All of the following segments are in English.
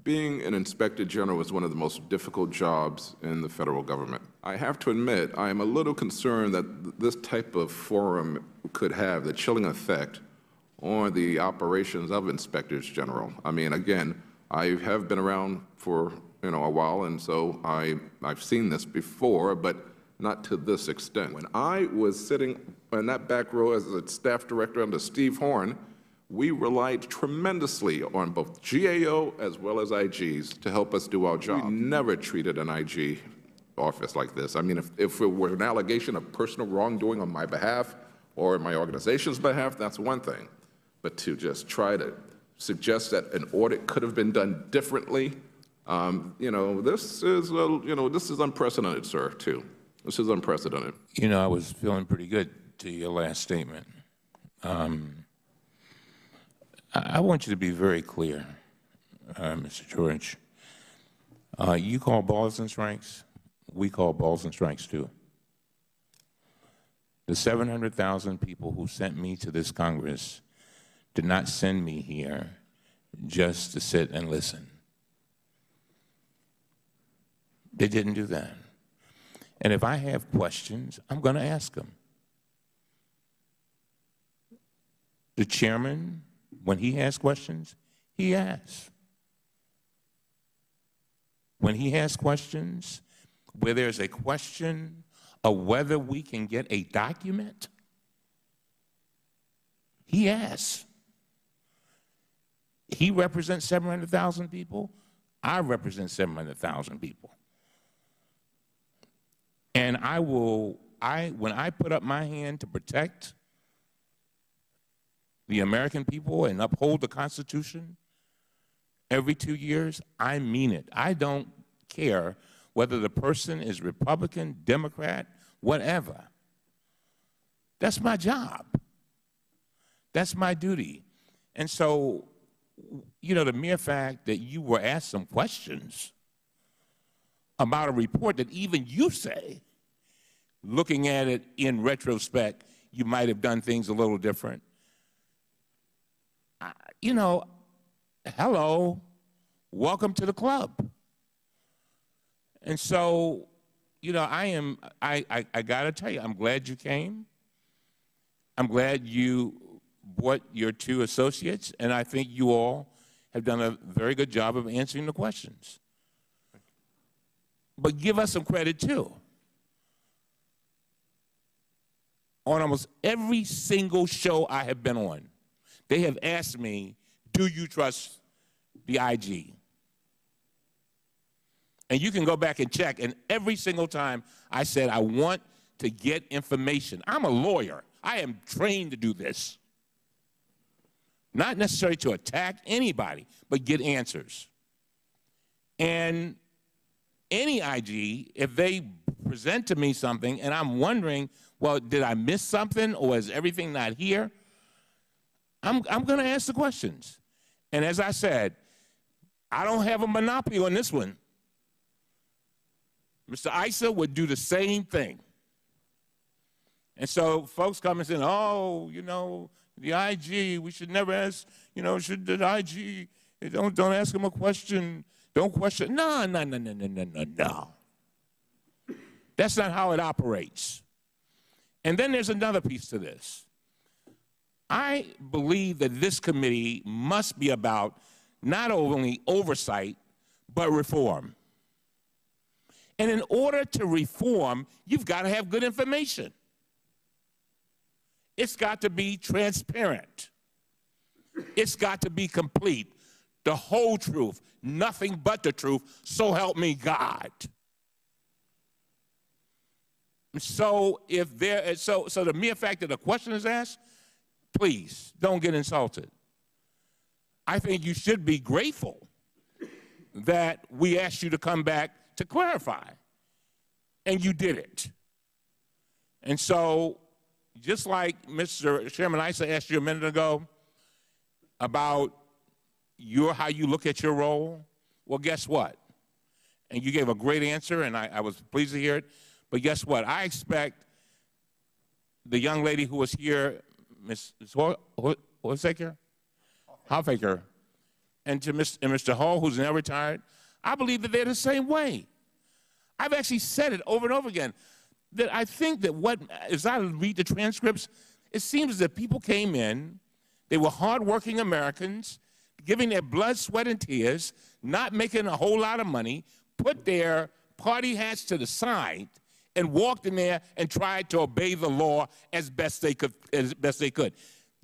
Being an Inspector General is one of the most difficult jobs in the federal government. I have to admit, I am a little concerned that this type of forum could have the chilling effect on the operations of Inspectors General. I mean, again, I have been around for a while, and so I've seen this before, but not to this extent. When I was sitting in that back row as a staff director under Steve Horn, we relied tremendously on both GAO as well as IGs to help us do our job. We never treated an IG office like this. I mean, if it were an allegation of personal wrongdoing on my behalf or my organization's behalf, that's one thing. But to just try to suggest that an audit could have been done differently, this is unprecedented, sir, too. This is unprecedented. You know, I was feeling pretty good to your last statement. I want you to be very clear, Mr. George. You call balls and strikes, we call balls and strikes too. The 700,000 people who sent me to this Congress did not send me here just to sit and listen. They didn't do that. And if I have questions, I'm going to ask them. The chairman, when he has questions, he asks. When he has questions, where there's a question of whether we can get a document, he asks. He represents 700,000 people. I represent 700,000 people. And when I put up my hand to protect the American people and uphold the Constitution every 2 years, I mean it. I don't care whether the person is Republican, Democrat, whatever. That's my job. That's my duty. And so, the mere fact that you were asked some questions about a report that even you say, looking at it in retrospect, you might have done things a little different. Hello, welcome to the club. And so, I gotta tell you, I'm glad you came. I'm glad you brought your two associates, and I think you all have done a very good job of answering the questions. But give us some credit too. On almost every single show I have been on, they have asked me, do you trust the IG? And you can go back and check, and every single time I said, I want to get information. I'm a lawyer. I am trained to do this. Not necessarily to attack anybody, but get answers. And any IG, if they present to me something and I'm wondering, well, did I miss something or is everything not here? I'm going to ask the questions. And as I said, I don't have a monopoly on this one. Mr. Issa would do the same thing. And so folks come and say, oh, the IG, we should never ask, should the IG, don't ask him a question, don't question. No. That's not how it operates. And then there's another piece to this. I believe that this committee must be about not only oversight, but reform. And in order to reform, you've got to have good information. It's got to be transparent. It's got to be complete. The whole truth, nothing but the truth, so help me God. So the mere fact that a question is asked, please don't get insulted. I think you should be grateful that we asked you to come back to clarify, and you did it. And so, just like Mr. Chairman Issa asked you a minute ago about how you look at your role, well, guess what? And you gave a great answer, and I was pleased to hear it. But guess what? I expect the young lady who was here, Ms. Hoffaker, and to Mr. Hall, who's now retired, I believe that they're the same way. I've actually said it over and over again, that I think that as I read the transcripts, it seems as if people came in, they were hardworking Americans, giving their blood, sweat, and tears, not making a whole lot of money, put their party hats to the side, and walked in there and tried to obey the law as best they could.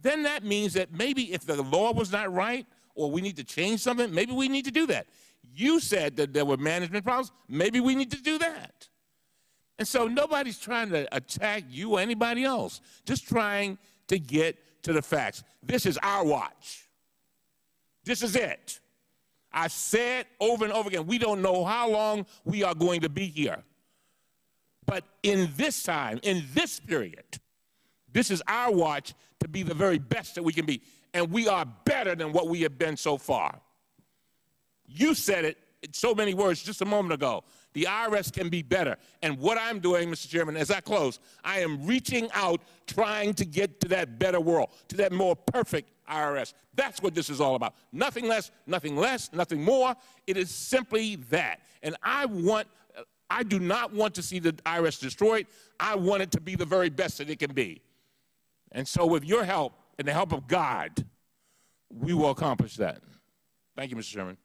Then that means that maybe if the law was not right, or we need to change something, maybe we need to do that. You said that there were management problems. Maybe we need to do that. And so nobody's trying to attack you or anybody else, just trying to get to the facts. This is our watch. This is it. I've said over and over again, we don't know how long we are going to be here. But in this time, in this period, this is our watch to be the very best that we can be. And we are better than what we have been so far. You said it in so many words just a moment ago. The IRS can be better. And what I'm doing, Mr. Chairman, as I close, I am reaching out, trying to get to that better world, to that more perfect IRS. That's what this is all about. Nothing less, nothing more. It is simply that. And I do not want to see the IRS destroyed. I want it to be the very best that it can be. And so with your help and the help of God, we will accomplish that. Thank you, Mr. Chairman.